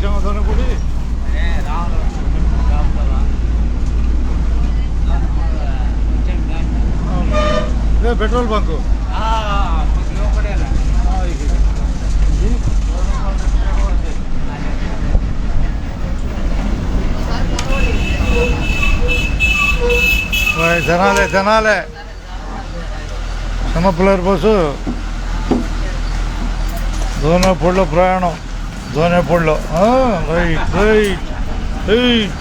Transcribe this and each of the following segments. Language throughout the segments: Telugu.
వచ్చాము దొనపూడి. ఇదే పెట్రోల్ బంకు. జనాలే జనాలే చిన్నపిల్లల బస్సు దోనేపూడిలో ప్రయాణం. దోనేపూడిలో రైట్ రైట్ రైట్.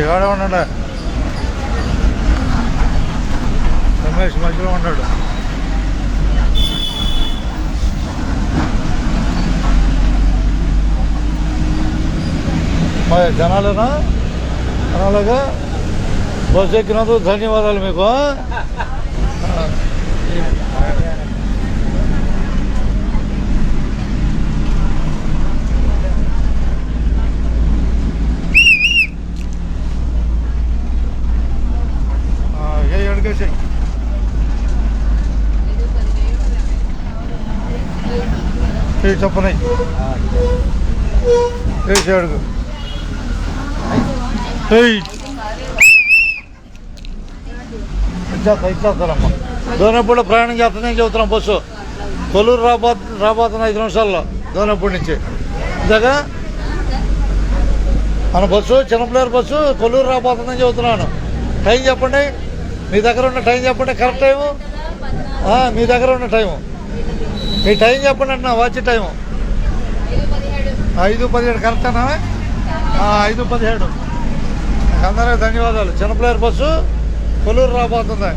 ఇవాడే ఉన్నాడా రమేష్ మధ్యలో ఉన్నాడు. జనాలేనా జనాలుగా బస్సు ఎక్కినందుకు ధన్యవాదాలు మీకు. అడిగేసాయి చెప్పనాయి వేసి అడుగు. ఇచ్చేస్తారమ్మా. దోనేపూడిలో ప్రయాణం చేస్తుందని చెబుతున్నాం. బస్సు కొల్లూరు రాబోతున్న 5 నిమిషాల్లో దోనేపూడి నుంచి. ఇంతగా మన బస్సు చిన్నపిల్లల బస్సు కొల్లూరు రాబోతుందని చెబుతున్నాను. టైం చెప్పండి, మీ దగ్గర ఉన్న టైం చెప్పండి. కరెక్ట్ టైము మీ దగ్గర ఉన్న టైము. మీ టైం చెప్పండి అంటున్నా. వాచ్ టైము 5:17 కరెక్టేనా? 5:17. అందరికీ ధన్యవాదాలు. చిన్నపిల్లల బస్సు కొల్లూరు రాబోతుంది.